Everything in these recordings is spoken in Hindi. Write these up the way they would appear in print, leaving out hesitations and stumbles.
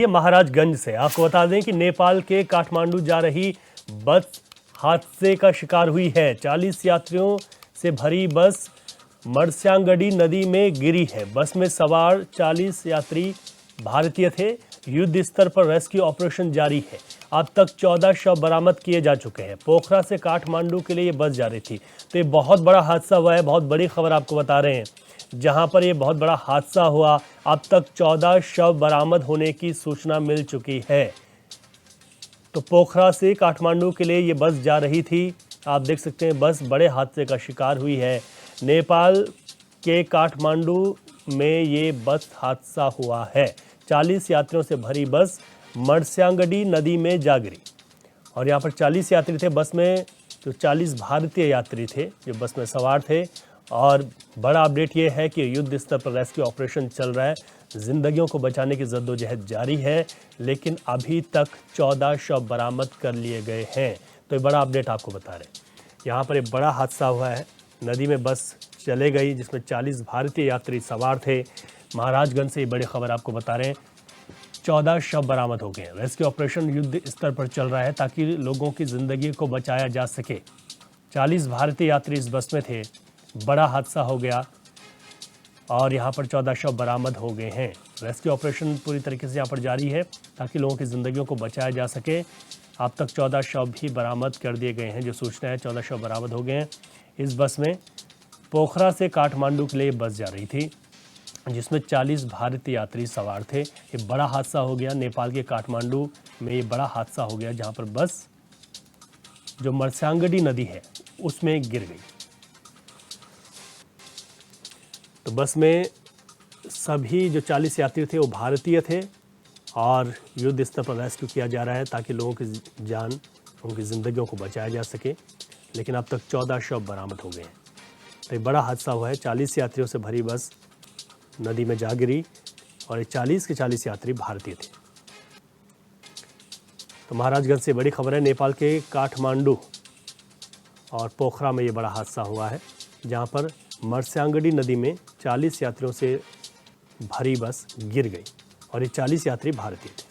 ये महाराजगंज से आपको बता दें कि नेपाल के काठमांडू जा रही बस हादसे का शिकार हुई है। 40 यात्रियों से भरी बस मर्स्यांगडी नदी में गिरी है। बस में सवार 40 यात्री भारतीय थे। युद्ध स्तर पर रेस्क्यू ऑपरेशन जारी है। अब तक 14 शव बरामद किए जा चुके हैं। पोखरा से काठमांडू के लिए ये बस जा रही थी। तो ये बहुत बड़ा हादसा हुआ है। बहुत बड़ी खबर आपको बता रहे हैं। जहां पर ये बहुत बड़ा हादसा हुआ, अब तक 14 शव बरामद होने की सूचना मिल चुकी है। तो पोखरा से काठमांडू के लिए ये बस जा रही थी। आप देख सकते हैं बस बड़े हादसे का शिकार हुई है। नेपाल के काठमांडू में ये बस हादसा हुआ है। 40 यात्रियों से भरी बस मर्स्यांगडी नदी में जा गिरी और यहाँ पर 40 यात्री थे बस में। जो 40 भारतीय यात्री थे जो बस में सवार थे। और बड़ा अपडेट ये है कि युद्ध स्तर पर रेस्क्यू ऑपरेशन चल रहा है। जिंदगियों को बचाने की जद्दोजहद जारी है, लेकिन अभी तक 14 शव बरामद कर लिए गए हैं। तो ये बड़ा अपडेट आपको बता रहे हैं। यहाँ पर एक बड़ा हादसा हुआ है। नदी में बस चले गई जिसमें 40 भारतीय यात्री सवार थे। महाराजगंज से ये बड़ी खबर आपको बता रहे हैं। 14 शव बरामद हो गए हैं। रेस्क्यू ऑपरेशन युद्ध स्तर पर चल रहा है ताकि लोगों की जिंदगी को बचाया जा सके। 40 भारतीय यात्री इस बस में थे। बड़ा हादसा हो गया और यहाँ पर 14 शव बरामद हो गए हैं। रेस्क्यू ऑपरेशन पूरी तरीके से यहाँ पर जारी है ताकि लोगों की ज़िंदगियों को बचाया जा सके। अब तक 14 शव भी बरामद कर दिए गए हैं। जो सूचना है 14 शव बरामद हो गए हैं। इस बस में पोखरा से काठमांडू के लिए बस जा रही थी जिसमें 40 भारतीय यात्री सवार थे। ये बड़ा हादसा हो गया। नेपाल के काठमांडू में ये बड़ा हादसा हो गया जहाँ पर बस जो मर्स्यांगडी नदी है उसमें गिर गई। तो बस में सभी जो 40 यात्री थे वो भारतीय थे और युद्ध स्तर पर रेस्क्यू किया जा रहा है ताकि लोगों की जान, उनकी ज़िंदगियों को बचाया जा सके। लेकिन अब तक 14 शव बरामद हो गए हैं। तो ये बड़ा हादसा हुआ है। 40 यात्रियों से भरी बस नदी में जा गिरी और ये 40 के 40 यात्री भारतीय थे। तो महाराजगंज से बड़ी खबर है। नेपाल के काठमांडू और पोखरा में ये बड़ा हादसा हुआ है जहाँ पर मर्स्यांगडी नदी में 40 यात्रियों से भरी बस गिर गई और ये 40 यात्री भारतीय थे।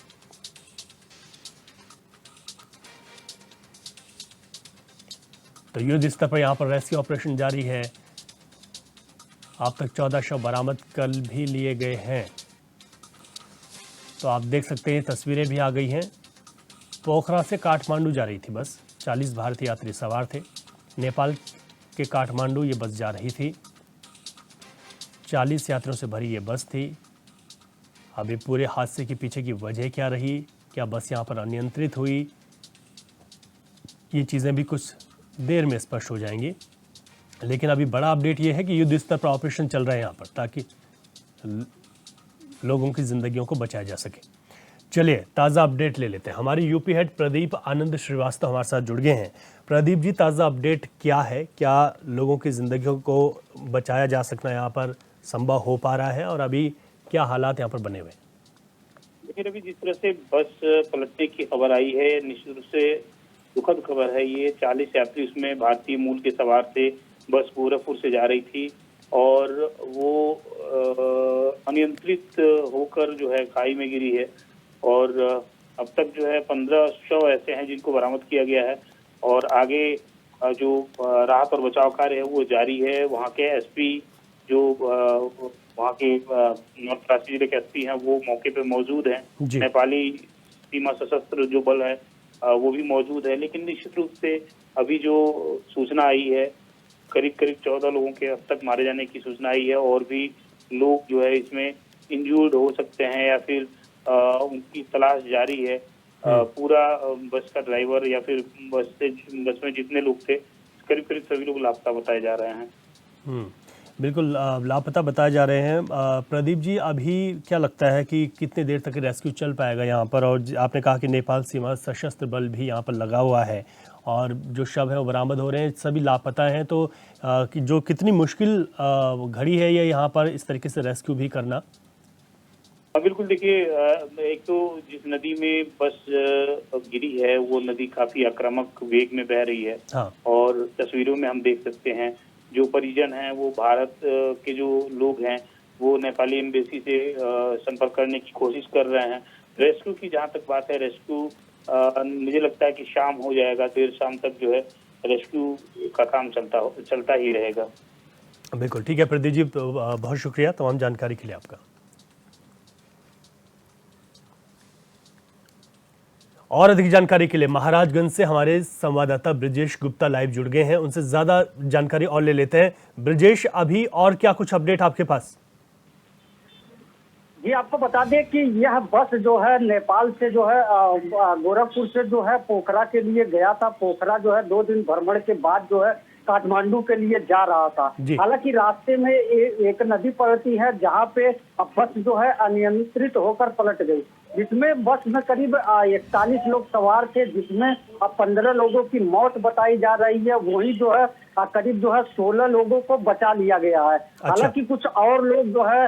तो युद्ध स्तर पर यहाँ पर रेस्क्यू ऑपरेशन जारी है। अब तक 14 शव बरामद कर भी लिए गए हैं। तो आप देख सकते हैं तस्वीरें भी आ गई हैं। पोखरा से काठमांडू जा रही थी बस। 40 भारतीय यात्री सवार थे। नेपाल के काठमांडू ये बस जा रही थी। 40 यात्रियों से भरी ये बस थी। अभी पूरे हादसे के पीछे की वजह क्या रही, क्या बस यहाँ पर अनियंत्रित हुई, ये चीज़ें भी कुछ देर में स्पष्ट हो जाएंगी। लेकिन अभी बड़ा अपडेट ये है कि युद्ध स्तर पर ऑपरेशन चल रहा है यहाँ पर ताकि लोगों की ज़िंदगियों को बचाया जा सके। चलिए ताज़ा अपडेट ले लेते हैं। हमारी यूपी हेड प्रदीप आनंद श्रीवास्तव हमारे साथ जुड़ गए हैं। प्रदीप जी, ताज़ा अपडेट क्या है? क्या लोगों की ज़िंदगियों को बचाया जा सकना यहाँ पर संभव हो पा रहा है और अभी क्या हालात यहाँ पर बने हुए हैं? देखिए अभी जिस तरह से बस पलटने की खबर आई है, निश्चित रूप से दुखद खबर है ये। 40 यात्री उसमें भारतीय मूल के सवार थे। बस गोरखपुर से जा रही थी और वो अनियंत्रित होकर जो है खाई में गिरी है। और अब तक जो है 15 शव ऐसे हैं जिनको बरामद किया गया है और आगे जो राहत और बचाव कार्य है वो जारी है। वहाँ के एसपी जो वहाँ के नौतपरासी जिले के एसपी हैं वो मौके पे मौजूद हैं। नेपाली सीमा सशस्त्र जो बल है वो भी मौजूद है। लेकिन निश्चित रूप से अभी जो सूचना आई है, करीब 14 लोगों के अब तक मारे जाने की सूचना आई है और भी लोग जो है इसमें इंजूर्ड हो सकते हैं या फिर उनकी तलाश जारी है। पूरा बस का ड्राइवर या फिर बस में जितने लोग थे करीब सभी लोग लापता बताए जा रहे हैं। बिल्कुल लापता बताए जा रहे हैं। प्रदीप जी, अभी क्या लगता है कि कितने देर तक रेस्क्यू चल पाएगा यहाँ पर? और आपने कहा कि नेपाल सीमा सशस्त्र बल भी यहाँ पर लगा हुआ है और जो शव है वो बरामद हो रहे हैं, सभी लापता हैं। तो कि जो कितनी मुश्किल घड़ी है ये यहाँ पर इस तरीके से रेस्क्यू भी करना? बिल्कुल, देखिए एक तो जिस नदी में बस गिरी है वो नदी काफी आक्रामक वेग में बह रही है। हाँ। और तस्वीरों में हम देख सकते हैं जो परिजन हैं वो भारत के जो लोग हैं वो नेपाली एम्बेसी से संपर्क करने की कोशिश कर रहे हैं रेस्क्यू की जहां तक बात है, रेस्क्यू मुझे लगता है कि शाम हो जाएगा, देर शाम तक जो है रेस्क्यू का काम चलता ही रहेगा। बिल्कुल ठीक है प्रदीप जी, तो बहुत शुक्रिया तमाम जानकारी के लिए आपका। और अधिक जानकारी के लिए महाराजगंज से हमारे संवाददाता ब्रिजेश गुप्ता लाइव जुड़ गए हैं, उनसे ज्यादा जानकारी और ले लेते हैं। ब्रिजेश, अभी और क्या कुछ अपडेट आपके पास? जी, आपको बता दें कि यह बस जो है नेपाल से जो है गोरखपुर से जो है पोखरा के लिए गया था। पोखरा जो है 2 दिन भ्रमण के बाद जो है काठमांडू के लिए जा रहा था। हालांकि रास्ते में एक नदी पड़ती है जहां पे बस जो है अनियंत्रित होकर पलट गई, जिसमें बस में करीब 41 लोग सवार थे, जिसमें 15 लोगों की मौत बताई जा रही है। वही जो है करीब जो है 16 लोगों को बचा लिया गया है। हालांकि कुछ और लोग जो है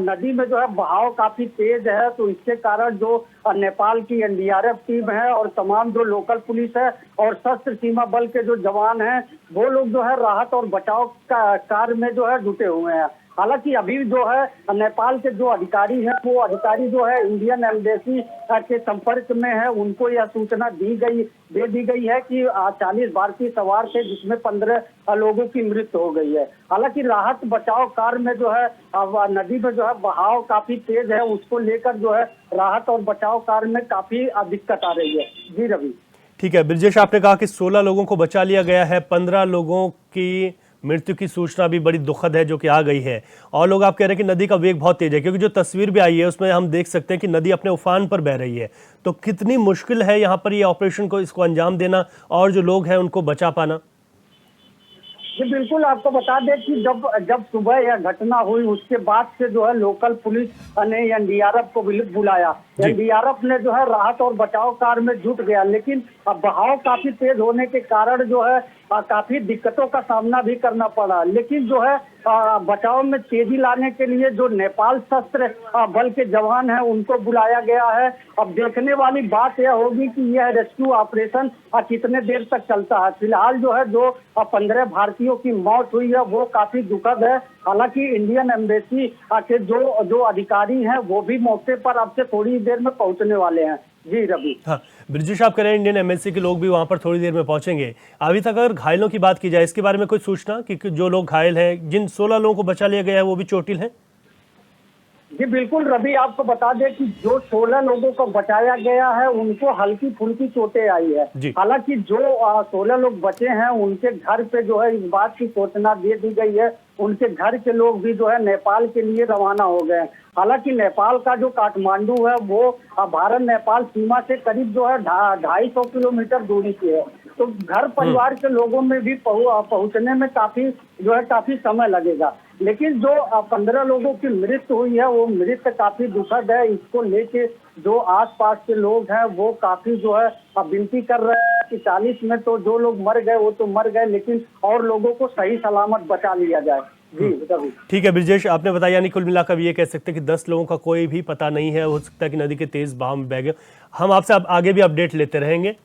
नदी में जो है बहाव काफी तेज है, तो इसके कारण जो नेपाल की एनडीआरएफ टीम है और तमाम जो लोकल पुलिस है और सशस्त्र सीमा बल के जो जवान हैं, वो लोग जो है राहत और बचाव कार्य में जो है जुटे हुए हैं। हालांकि अभी जो है नेपाल के जो अधिकारी हैं, वो अधिकारी जो है इंडियन एम्बेसी के संपर्क में है। उनको यह सूचना दे दी गई है कि 40 भारतीय सवार थे, जिसमें 15 लोगों की मृत्यु हो गई है। हालांकि राहत बचाव कार्य में जो है नदी में जो है बहाव काफी तेज है, उसको लेकर जो है राहत और बचाव कार्य में काफी दिक्कत आ रही है। जी रवि। ठीक है ब्रिजेश, आपने कहा कि 16 लोगों को बचा लिया गया है, 15 लोगों की मृत्यु की सूचना भी बड़ी दुखद है जो कि आ गई है, और लोग आप कह रहे हैं कि नदी का वेग बहुत तेज है, क्योंकि जो तस्वीर भी आई है उसमें हम देख सकते हैं कि नदी अपने उफान पर बह रही है। तो कितनी मुश्किल है यहाँ पर ये ऑपरेशन को, इसको अंजाम देना और जो लोग हैं उनको बचा पाना? जी बिल्कुल, आपको बता दें कि जब सुबह यह घटना हुई उसके बाद से जो है लोकल पुलिस ने एनडीआरएफ को बुलाया। एनडीआरएफ ने जो है राहत और बचाव कार्य में जुट गया, लेकिन बहाव काफी तेज होने के कारण जो है काफी दिक्कतों का सामना भी करना पड़ा। लेकिन जो है बचाव में तेजी लाने के लिए जो नेपाल सशस्त्र बल के जवान हैं उनको बुलाया गया है। अब देखने वाली बात यह होगी कि यह रेस्क्यू ऑपरेशन कितने देर तक चलता है। फिलहाल जो है जो 15 भारतीयों की मौत हुई है वो काफी दुखद है। हालांकि इंडियन एम्बेसी के जो अधिकारी हैं वो भी मौके पर अब से थोड़ी देर में पहुंचने वाले हैं। जी रवि। हाँ ब्रिजेश, आप कह रहे हैं इंडियन एम्बेसी के लोग भी वहां पर थोड़ी देर में पहुंचेंगे। अभी तक अगर घायलों की बात की जाए, इसके बारे में कोई सूचना कि जो लोग घायल हैं, जिन 16 लोगों को बचा लिया गया है, वो भी चोटिल हैं? जी बिल्कुल रवि, आपको बता दें कि जो 16 लोगों को बचाया गया है उनको हल्की फुल्की चोटें आई है। हालांकि जो 16 लोग बचे हैं उनके घर पे जो है इस बात की सूचना दे दी गई है। उनके घर के लोग भी जो है नेपाल के लिए रवाना हो गए। हालांकि नेपाल का जो काठमांडू है वो भारत नेपाल सीमा से करीब जो है 250 किलोमीटर दूरी पे है, तो घर परिवार के लोगों में भी पहुंचने में काफी समय लगेगा। लेकिन जो 15 लोगों की मृत्यु हुई है वो मृत्यु काफी दुखद है। इसको लेके जो आसपास के लोग हैं वो काफी जो है विनती कर रहे हैं कि 40 में तो जो लोग मर गए वो तो मर गए, लेकिन और लोगों को सही सलामत बचा लिया जाए। जी ठीक है ब्रिजेश, आपने बताया यानी कुल मिलाकर ये कह सकते हैं कि 10 लोगों का कोई भी पता नहीं है। हो सकता है कि नदी के तेज बहाव में बह गए। हम आपसे अब आगे भी अपडेट लेते रहेंगे।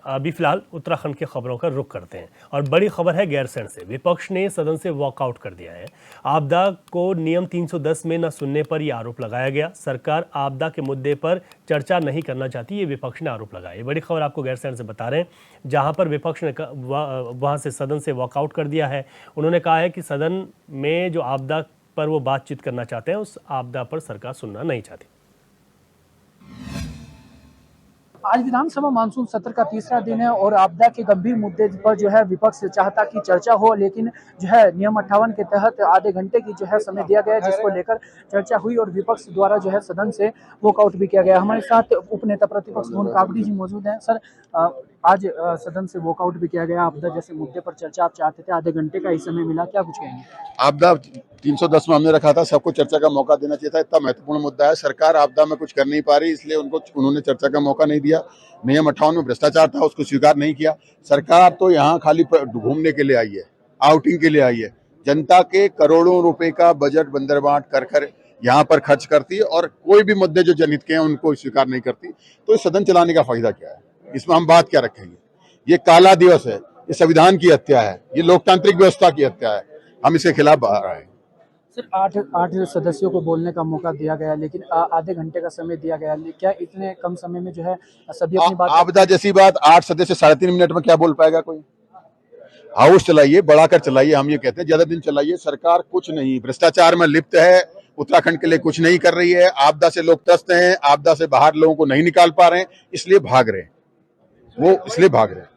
अभी फिलहाल उत्तराखंड की खबरों का रुख करते हैं और बड़ी खबर है गैरसैंण से। विपक्ष ने सदन से वॉकआउट कर दिया है। आपदा को नियम 310 में न सुनने पर यह आरोप लगाया गया। सरकार आपदा के मुद्दे पर चर्चा नहीं करना चाहती, ये विपक्ष ने आरोप लगाया। बड़ी खबर आपको गैरसैंण से बता रहे हैं, जहां पर विपक्ष ने वहां से सदन से वॉकआउट कर दिया है। उन्होंने कहा है कि सदन में जो आपदा पर वो बातचीत करना चाहते हैं, उस आपदा पर सरकार सुनना नहीं चाहती। आज विधानसभा मानसून सत्र का तीसरा दिन है और आपदा के गंभीर मुद्दे पर जो है विपक्ष चाहता कि चर्चा हो, लेकिन जो है नियम 58 के तहत आधे घंटे की जो है समय दिया गया, जिसको लेकर चर्चा हुई और विपक्ष द्वारा जो है सदन से वॉकआउट भी किया गया। हमारे साथ उपनेता प्रतिपक्ष मोहन कावड़ी जी मौजूद हैं। सर, आज सदन से वॉकआउट भी किया गया। आपदा जैसे मुद्दे पर चर्चा आप चाहते थे, आधे घंटे का ही समय मिला, क्या कुछ कहेंगे? आपदा 310 में हमने रखा था, सबको चर्चा का मौका देना चाहिए था। इतना महत्वपूर्ण मुद्दा है, सरकार आपदा में कुछ कर नहीं पा रही, इसलिए उन्होंने चर्चा का मौका नहीं दिया। नियम 58 में भ्रष्टाचार था, उसको स्वीकार नहीं किया। सरकार तो यहाँ खाली घूमने के लिए आई है, आउटिंग के लिए आई है। जनता के करोड़ों रुपए का बजट बंदर बांट कर यहाँ पर खर्च करती और कोई भी मुद्दे जो जनहित के हैं उनको स्वीकार नहीं करती, तो इस सदन चलाने का फायदा क्या है? इसमें हम बात क्या रखेंगे? ये काला दिवस है, ये संविधान की हत्या है, ये लोकतांत्रिक व्यवस्था की हत्या है। हम इसके खिलाफ बाहर आए। सर आठ सदस्यों को बोलने का मौका दिया गया, लेकिन आधे घंटे का समय दिया गया। क्या इतने कम समय में जो है सभी अपनी बात आपदा जैसी बात 8 सदस्य 3.5 मिनट में क्या बोल पाएगा कोई? हाउस चलाइए, बढ़ाकर चलाइए, हम ये कहते हैं ज्यादा दिन चलाइए। सरकार कुछ नहीं, भ्रष्टाचार में लिप्त है, उत्तराखंड के लिए कुछ नहीं कर रही है। आपदा से लोग त्रस्त हैं, आपदा से बाहर लोगों को नहीं निकाल पा रहे हैं, इसलिए भाग रहे हैं वो, इसलिए भाग रहे हैं।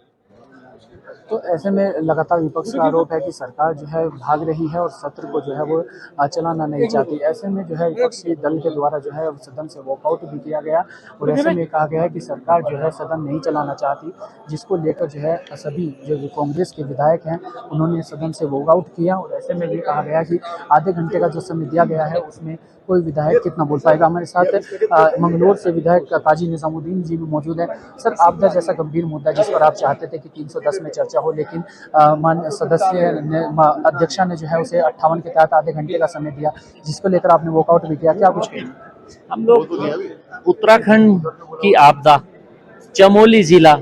तो ऐसे में लगातार विपक्ष का आरोप है कि सरकार जो है भाग रही है और सत्र को जो है वो चलाना नहीं चाहती। ऐसे में जो है विपक्षी दल के द्वारा जो है सदन से वॉकआउट भी किया गया और ऐसे में कहा गया है कि सरकार जो है सदन नहीं चलाना चाहती, जिसको लेकर जो है सभी जो कांग्रेस के विधायक हैं उन्होंने सदन से वॉकआउट किया। और ऐसे में ये कहा गया कि आधे घंटे का जो समय दिया गया है उसमें कोई विधायक कितना बोल पाएगा। हमारे साथ मंगलोर से विधायक काजी निजामुद्दीन जी भी मौजूद है। सर, आपदा जैसा गंभीर मुद्दा जिस पर आप चाहते थे कि 310 में चर्चा हो, लेकिन माननीय सदस्य ने अध्यक्षा ने जो है उसे 58 के तहत आधे घंटे का समय दिया, जिसको लेकर आपने वॉकआउट भी किया। क्या कुछ कहेंगे? हम लोग उत्तराखंड की आपदा, चमोली जिला,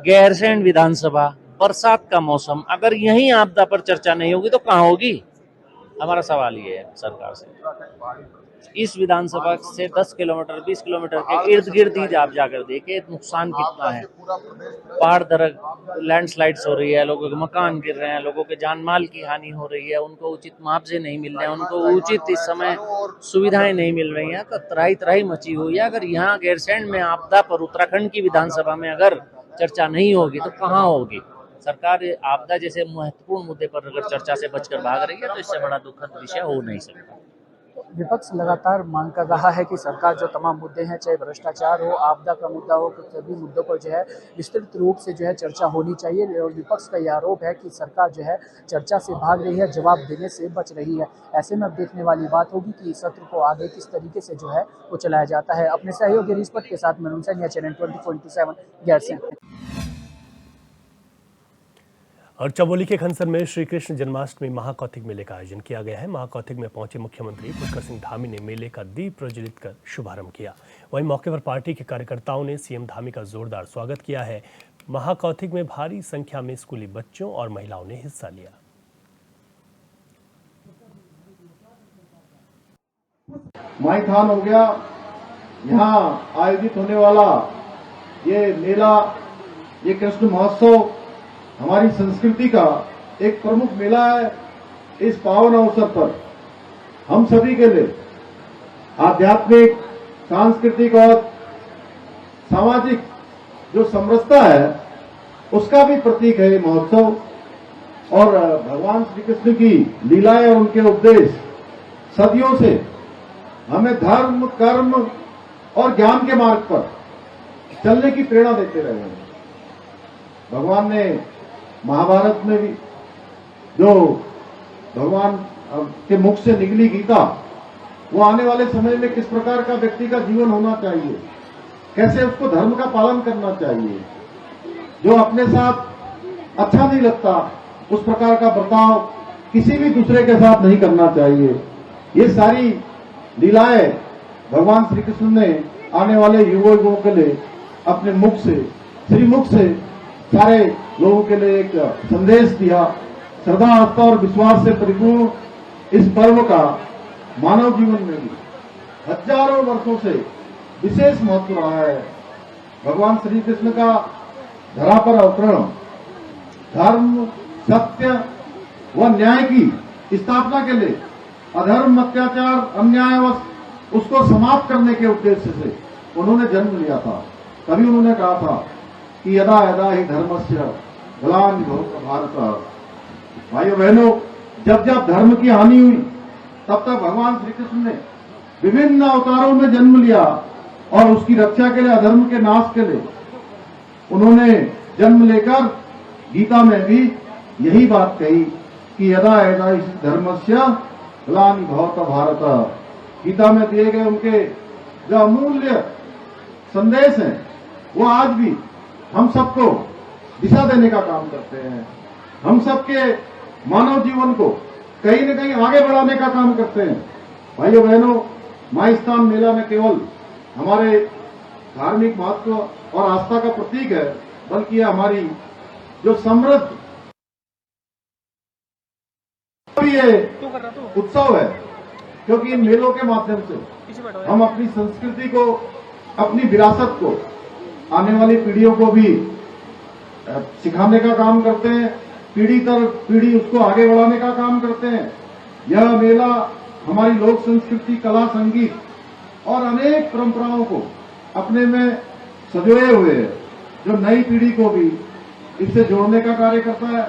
गैरसैंण विधानसभा, बरसात का मौसम, अगर यही आपदा पर चर्चा नहीं होगी तो कहाँ होगी? हमारा सवाल ये है सरकार से। इस विधानसभा से 10 किलोमीटर 20 किलोमीटर के इर्द गिर्द ही आप जाकर देखे नुकसान कितना है। पहाड़ दरक, लैंडस्लाइड्स हो रही है, लोगों के मकान गिर रहे हैं, लोगों के जान माल की हानि हो रही है, उनको उचित मुआवजे नहीं मिल रहे हैं, उनको उचित इस समय सुविधाएं नहीं मिल रही हैं, तो त्राही त्राही मची हुई है। अगर यहाँ गैरसैंण में आपदा पर उत्तराखंड की विधानसभा में अगर चर्चा नहीं होगी तो कहाँ होगी? सरकार आपदा जैसे महत्वपूर्ण मुद्दे पर अगर चर्चा से बचकर भाग रही है तो इससे बड़ा दुखद विषय हो नहीं सकता। विपक्ष लगातार मांग कर रहा है कि सरकार जो तमाम मुद्दे हैं, चाहे भ्रष्टाचार हो, आपदा का मुद्दा हो, सभी मुद्दों पर जो है विस्तृत रूप से जो है चर्चा होनी चाहिए। और विपक्ष का यह आरोप है कि सरकार जो है चर्चा से भाग रही है, जवाब देने से बच रही है। ऐसे में अब देखने वाली बात होगी कि सत्र को आगे किस तरीके से जो है वो चलाया जाता है। अपने सहयोगी रिस्पट के साथ मनोज सैन, चैनल 24/7 गैरसैंण। और चमोली के खनसर में श्री कृष्ण जन्माष्टमी महाकौतिक मेले का आयोजन किया गया है। महाकौतिक में पहुंचे मुख्यमंत्री पुष्कर सिंह धामी ने मेले का दीप प्रज्वलित कर शुभारंभ किया। वहीं मौके पर पार्टी के कार्यकर्ताओं ने सीएम धामी का जोरदार स्वागत किया है। महाकौतिक में भारी संख्या में स्कूली बच्चों और महिलाओं ने हिस्सा लिया। माईथान हो गया, यहाँ आयोजित होने वाला ये मेला, ये कृष्ण महोत्सव हमारी संस्कृति का एक प्रमुख मेला है। इस पावन अवसर पर हम सभी के लिए आध्यात्मिक, सांस्कृतिक और सामाजिक जो समरसता है उसका भी प्रतीक है ये महोत्सव। और भगवान श्री कृष्ण की लीलाएं और उनके उपदेश सदियों से हमें धर्म, कर्म और ज्ञान के मार्ग पर चलने की प्रेरणा देते रहे हैं। भगवान ने महाभारत में भी जो भगवान के मुख से निकली गीता, वो आने वाले समय में किस प्रकार का व्यक्ति का जीवन होना चाहिए, कैसे उसको धर्म का पालन करना चाहिए, जो अपने साथ अच्छा नहीं लगता उस प्रकार का बर्ताव किसी भी दूसरे के साथ नहीं करना चाहिए। ये सारी लीलाएं भगवान श्री कृष्ण ने आने वाले युवकों के लिए अपने मुख से, श्रीमुख से सारे लोगों के लिए एक संदेश दिया। श्रद्धा, आस्था और विश्वास से परिपूर्ण इस पर्व का मानव जीवन में भी हजारों वर्षों से विशेष महत्व रहा है। भगवान श्री कृष्ण का धरा पर अवतरण धर्म, सत्य व न्याय की स्थापना के लिए, अधर्म, अत्याचार, अन्याय व उसको समाप्त करने के उद्देश्य से उन्होंने जन्म लिया था। तभी उन्होंने कहा था कि यदा यदा ही धर्मस्य ग्लानिर्भवति भारत। भाइयों बहनों, जब जब धर्म की हानि हुई तब तक भगवान श्री कृष्ण ने विभिन्न अवतारों में जन्म लिया और उसकी रक्षा के लिए, अधर्म के नाश के लिए उन्होंने जन्म लेकर गीता में भी यही बात कही कि यदा यदा ही धर्मस्य ग्लानिर्भवति भारत। गीता में दिए गए उनके जो अमूल्य संदेश हैं वो आज भी हम सबको दिशा देने का काम करते हैं। हम सबके मानव जीवन को कहीं न कहीं आगे बढ़ाने का काम करते हैं। भाइयों बहनों, माईस्थान मेला न केवल हमारे धार्मिक महत्व और आस्था का प्रतीक है, बल्कि यह हमारी जो समृद्ध ये उत्सव है क्योंकि इन मेलों के माध्यम से हम अपनी संस्कृति को, अपनी विरासत को आने वाली पीढ़ियों को भी सिखाने का काम करते हैं, पीढ़ी दर पीढ़ी उसको आगे बढ़ाने का काम करते हैं। यह मेला हमारी लोक संस्कृति, कला, संगीत और अनेक परंपराओं को अपने में संजोए हुए है, जो नई पीढ़ी को भी इससे जोड़ने का कार्य करता है।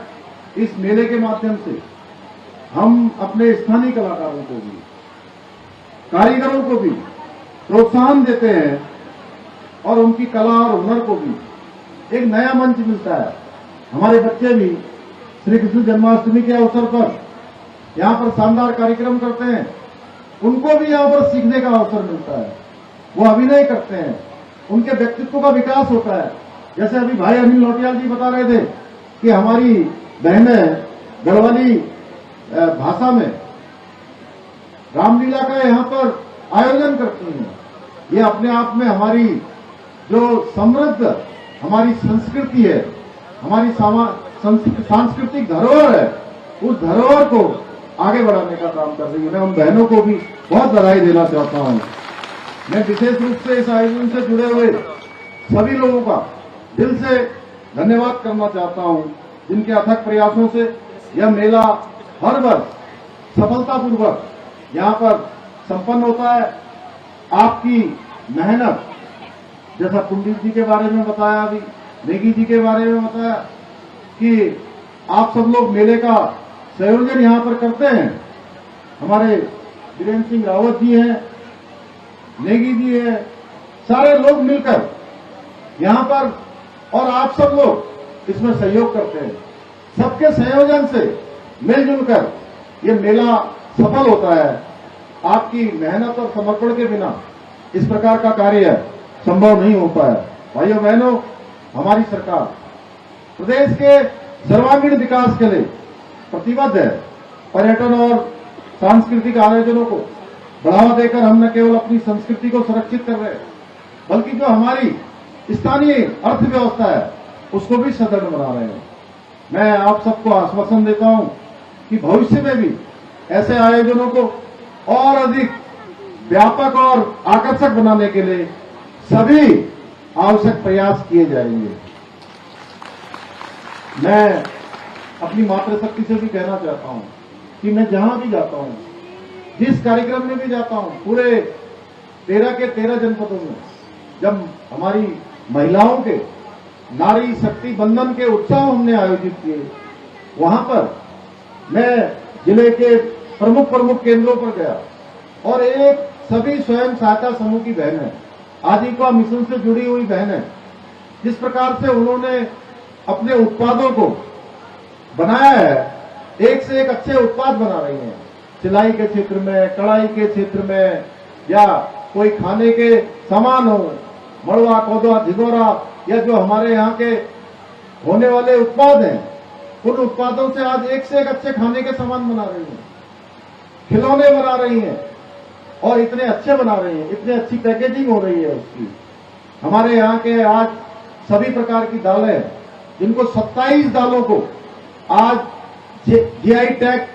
इस मेले के माध्यम से हम अपने स्थानीय कलाकारों को भी, कारीगरों को भी प्रोत्साहन देते हैं और उनकी कला और हुनर को भी एक नया मंच मिलता है। हमारे बच्चे भी श्री कृष्ण जन्माष्टमी के अवसर पर यहाँ पर शानदार कार्यक्रम करते हैं, उनको भी यहाँ पर सीखने का अवसर मिलता है। वो अभिनय करते हैं, उनके व्यक्तित्व का विकास होता है। जैसे अभी भाई अनिल लोटियाल जी बता रहे थे कि हमारी बहनें गढ़वाली भाषा में रामलीला का यहाँ पर आयोजन करती हैं। ये अपने आप में हमारी जो समृद्ध हमारी संस्कृति है, हमारी सांस्कृतिक धरोहर है, उस धरोहर को आगे बढ़ाने का काम कर रही है। मैं उन बहनों को भी बहुत बधाई देना चाहता हूं। मैं विशेष रूप से इस आयोजन से जुड़े हुए सभी लोगों का दिल से धन्यवाद करना चाहता हूं, जिनके अथक प्रयासों से यह मेला हर वर्ष सफलतापूर्वक यहाँ पर संपन्न होता है। आपकी मेहनत, जैसा पंडित जी के बारे में बताया, अभी नेगी जी के बारे में बताया कि आप सब लोग मेले का संयोजन यहाँ पर करते हैं। हमारे वीरेंद्र सिंह रावत जी हैं, नेगी जी हैं, सारे लोग मिलकर यहाँ पर, और आप सब लोग इसमें सहयोग करते हैं। सबके संयोजन से मिलजुल कर ये मेला सफल होता है। आपकी मेहनत और समर्पण के बिना इस प्रकार का कार्य संभव नहीं होता है। भाइयों बहनों, हमारी सरकार प्रदेश के सर्वांगीण विकास के लिए प्रतिबद्ध है। पर्यटन और सांस्कृतिक आयोजनों को बढ़ावा देकर हम न केवल अपनी संस्कृति को सुरक्षित कर रहे हैं, बल्कि जो हमारी स्थानीय अर्थव्यवस्था है उसको भी सदृढ़ बना रहे हैं। मैं आप सबको आश्वासन देता हूं कि भविष्य में भी ऐसे आयोजनों को और अधिक व्यापक और आकर्षक बनाने के लिए सभी आवश्यक प्रयास किए जाएंगे। मैं अपनी मातृशक्ति से भी कहना चाहता हूं कि मैं जहां भी जाता हूं, जिस कार्यक्रम में भी जाता हूं, पूरे 13 के 13 जनपदों में जब हमारी महिलाओं के नारी शक्ति बंधन के उत्सव हमने आयोजित किए, वहां पर मैं जिले के प्रमुख केंद्रों पर गया और एक सभी स्वयं सहायता समूह की बहनें, आजीविका मिशन से जुड़ी हुई बहनें, जिस प्रकार से उन्होंने अपने उत्पादों को बनाया है, एक से एक अच्छे उत्पाद बना रही हैं। सिलाई के क्षेत्र में, कढ़ाई के क्षेत्र में, या कोई खाने के सामान हो, मड़वा, कोदवा, झिगोरा, या जो हमारे यहाँ के होने वाले उत्पाद हैं, उन उत्पादों से आज एक से एक अच्छे खाने के सामान बना रही हैं, खिलौने बना रही हैं और इतने अच्छे बना रही हैं, इतनी अच्छी पैकेजिंग हो रही है उसकी। हमारे यहाँ के आज सभी प्रकार की दालें, जिनको 27 दालों को आज जीआई टैग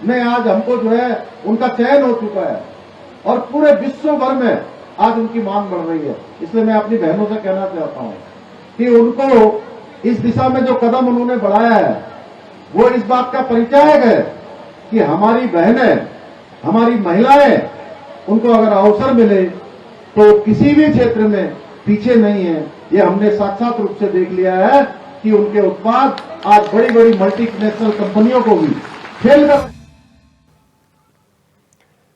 में आज हमको जो है उनका चयन हो चुका है और पूरे विश्व भर में आज उनकी मांग बढ़ रही है। इसलिए मैं अपनी बहनों से कहना चाहता हूं कि उनको इस दिशा में जो कदम उन्होंने बढ़ाया है, वो इस बात का परिचायक है कि हमारी बहनें, हमारी महिलाएं, उनको अगर अवसर मिले तो किसी भी क्षेत्र में पीछे नहीं है। ये हमने साक्षात रूप से देख लिया है कि उनके उत्पाद आज बड़ी बड़ी मल्टीनेशनल कंपनियों को भी खेल कर।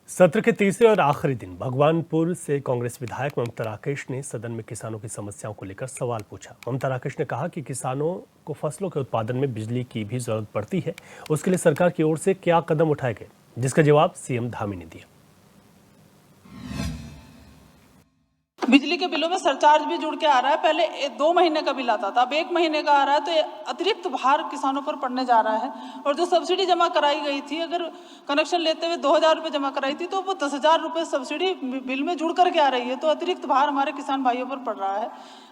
सत्र के तीसरे और आखिरी दिन भगवानपुर से कांग्रेस विधायक ममता राकेश ने सदन में किसानों की समस्याओं को लेकर सवाल पूछा। ममता राकेश ने कहा कि किसानों को फसलों के उत्पादन में बिजली की भी जरूरत पड़ती है, उसके लिए सरकार की ओर से क्या कदम उठाए गए, जिसका जवाब सीएम धामी ने दिया। बिजली के बिलों में सरचार्ज भी जुड़ के आ रहा है। पहले 2 महीने का बिल आता था, अब 1 महीने का आ रहा है, तो ये अतिरिक्त भार किसानों पर पड़ने जा रहा है। और जो सब्सिडी जमा कराई गई थी, अगर कनेक्शन लेते हुए 2000 रुपये जमा कराई थी, तो वो 10,000 रुपये सब्सिडी बिल में जुड़ करके आ रही है, तो अतिरिक्त भार हमारे किसान भाइयों पर पड़ रहा है।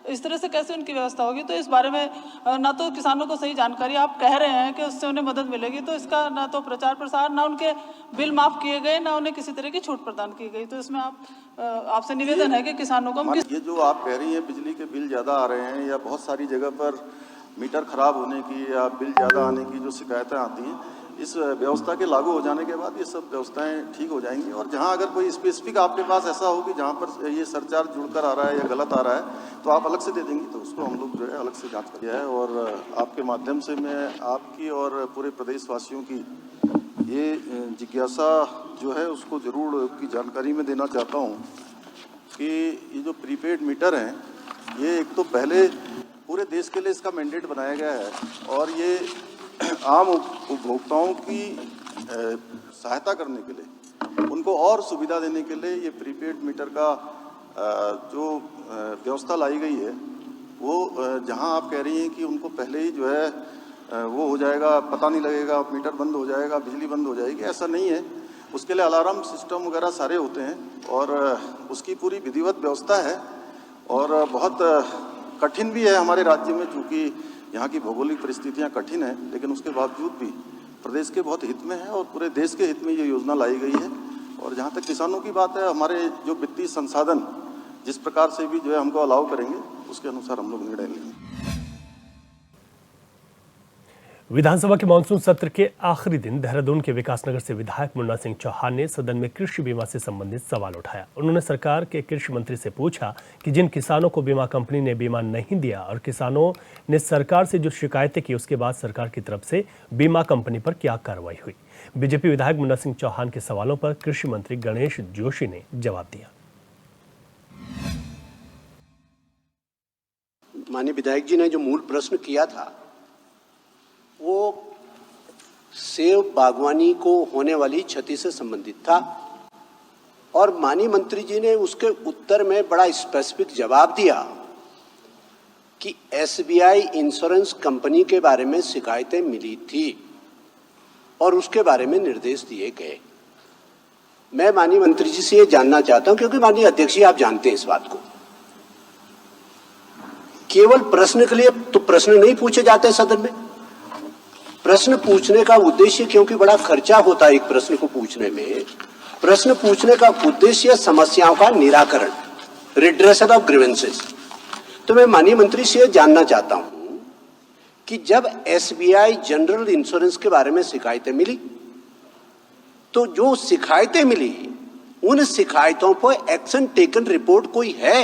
इस तरह से कैसे उनकी व्यवस्था होगी? तो इस बारे में ना तो किसानों को सही जानकारी आप कह रहे हैं कि उससे उन्हें मदद मिलेगी, तो इसका ना तो प्रचार प्रसार, ना उनके बिल माफ़ किए गए, ना उन्हें किसी तरह की छूट प्रदान की गई। तो इसमें आपसे निवेदन है कि किसानों को ये जो आप कह रही हैं बिजली के बिल ज़्यादा आ रहे हैं या बहुत सारी जगह पर मीटर खराब होने की या बिल ज़्यादा आने की जो शिकायतें आती हैं, इस व्यवस्था के लागू हो जाने के बाद ये सब व्यवस्थाएं ठीक हो जाएंगी। और जहां अगर कोई स्पेसिफिक आपके पास ऐसा हो कि जहां पर ये सरचार्ज जुड़कर आ रहा है या गलत आ रहा है, तो आप अलग से दे देंगी, तो उसको हम लोग जो है अलग से जांच कर है। और आपके माध्यम से मैं आपकी और पूरे प्रदेशवासियों की ये जिज्ञासा जो है उसको ज़रूर की जानकारी में देना चाहता हूँ कि ये जो प्रीपेड मीटर हैं, ये एक तो पहले पूरे देश के लिए इसका मैंडेट बनाया गया है और ये आम उपभोक्ताओं की सहायता करने के लिए, उनको और सुविधा देने के लिए ये प्रीपेड मीटर का जो व्यवस्था लाई गई है, वो जहां आप कह रही हैं कि उनको पहले ही जो है वो हो जाएगा, पता नहीं लगेगा, मीटर बंद हो जाएगा, बिजली बंद हो जाएगी, ऐसा नहीं है। उसके लिए अलार्म सिस्टम वगैरह सारे होते हैं और उसकी पूरी विधिवत व्यवस्था है और बहुत कठिन भी है हमारे राज्य में, चूँकि यहाँ की भौगोलिक परिस्थितियाँ कठिन हैं, लेकिन उसके बावजूद भी प्रदेश के बहुत हित में है और पूरे देश के हित में ये योजना लाई गई है। और जहाँ तक किसानों की बात है, हमारे जो वित्तीय संसाधन जिस प्रकार से भी जो है हमको अलाउ करेंगे, उसके अनुसार हम लोग निर्णय लेंगे। विधानसभा के मानसून सत्र के आखिरी दिन देहरादून के विकासनगर से विधायक मुन्ना सिंह चौहान ने सदन में कृषि बीमा से संबंधित सवाल उठाया। उन्होंने सरकार के कृषि मंत्री से पूछा कि जिन किसानों को बीमा कंपनी ने बीमा नहीं दिया और किसानों ने सरकार से जो शिकायतें की, उसके बाद सरकार की तरफ से बीमा कंपनी पर क्या कार्रवाई हुई। बीजेपी विधायक मुन्ना सिंह चौहान के सवालों पर कृषि मंत्री गणेश जोशी ने जवाब दिया। माननीय विधायक जी ने जो मूल प्रश्न किया था, वो सेब बागवानी को होने वाली क्षति से संबंधित था और माननीय मंत्री जी ने उसके उत्तर में बड़ा स्पेसिफिक जवाब दिया कि एसबीआई इंश्योरेंस कंपनी के बारे में शिकायतें मिली थी और उसके बारे में निर्देश दिए गए। मैं माननीय मंत्री जी से ये जानना चाहता हूं, क्योंकि माननीय अध्यक्ष जी आप जानते हैं इस बात को, केवल प्रश्न के लिए तो प्रश्न नहीं पूछे जाते सदन में। प्रश्न पूछने का उद्देश्य, क्योंकि बड़ा खर्चा होता है एक प्रश्न को पूछने में, प्रश्न पूछने का उद्देश्य समस्याओं का निराकरण, रिड्रेसल ऑफ ग्रीवेंसेस। तो मैं माननीय मंत्री से जानना चाहता हूं कि जब एसबीआई जनरल इंश्योरेंस के बारे में शिकायतें मिली, तो जो शिकायतें मिली, उन शिकायतों पर एक्शन टेकन रिपोर्ट कोई है,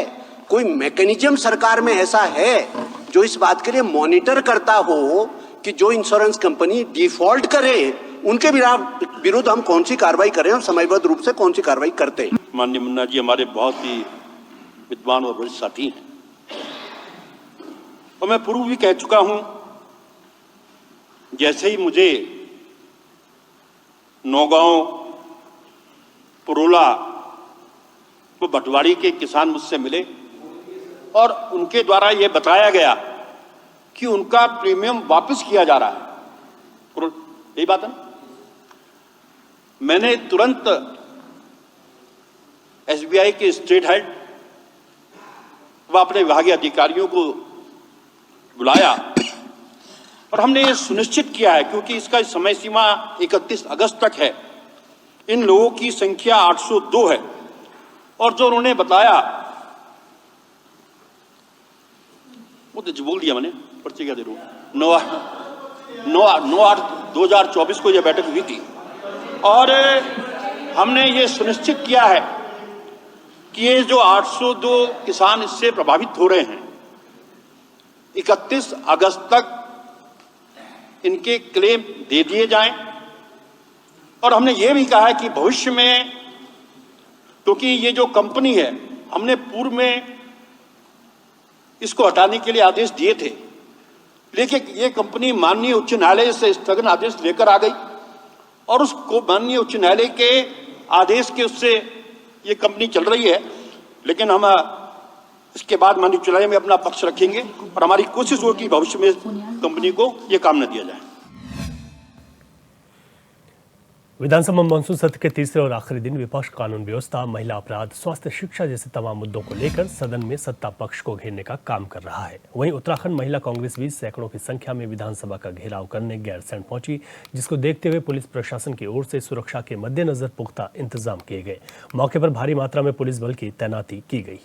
कोई मैकेनिज्म सरकार में ऐसा है जो इस बात के लिए मॉनिटर करता हो कि जो इंश्योरेंस कंपनी डिफॉल्ट करे उनके विरुद्ध हम कौन सी कार्रवाई करें और समयबद्ध रूप से कौन सी कार्रवाई करते हैं? माननीय मुन्ना जी हमारे बहुत ही विद्वान और वरिष्ठ साथी हैं और मैं पूर्व भी कह चुका हूं, जैसे ही मुझे नौगांव, पुरोला व भटवाड़ी के किसान मुझसे मिले और उनके द्वारा यह बताया गया कि उनका प्रीमियम वापस किया जा रहा है, यही बात है ना। मैंने तुरंत एसबीआई के स्टेट हेड व अपने विभागीय अधिकारियों को बुलाया और हमने ये सुनिश्चित किया है, क्योंकि इसका समय सीमा 31 अगस्त तक है, इन लोगों की संख्या 802 है और जो उन्होंने बताया वो तो बोल दिया मैंने, पर्ची क्या दे रहा हूं। 9/8/2024 को यह बैठक हुई थी और हमने ये सुनिश्चित किया है कि ये जो 802 किसान इससे प्रभावित हो रहे हैं, 31 अगस्त तक इनके क्लेम दे दिए जाएं और हमने ये भी कहा है कि भविष्य में, क्योंकि ये जो कंपनी है, हमने पूर्व में इसको हटाने के लिए आदेश दिए थे, लेकिन ये कंपनी माननीय उच्च न्यायालय से स्थगन आदेश लेकर आ गई और उसको माननीय उच्च न्यायालय के आदेश के उससे ये कंपनी चल रही है। लेकिन हम इसके बाद माननीय चुनाव में अपना पक्ष रखेंगे और हमारी कोशिश होगी कि भविष्य में कंपनी को ये काम न दिया जाए। विधानसभा मानसून सत्र के तीसरे और आखिरी दिन विपक्ष कानून व्यवस्था, महिला अपराध, स्वास्थ्य, शिक्षा जैसे तमाम मुद्दों को लेकर सदन में सत्ता पक्ष को घेरने का काम कर रहा है। वहीं उत्तराखंड महिला कांग्रेस भी सैकड़ों की संख्या में विधानसभा का घेराव करने गैरसैंण पहुंची, जिसको देखते हुए पुलिस प्रशासन की ओर से सुरक्षा के मद्देनजर पुख्ता इंतजाम किए गए। मौके पर भारी मात्रा में पुलिस बल की तैनाती की गई।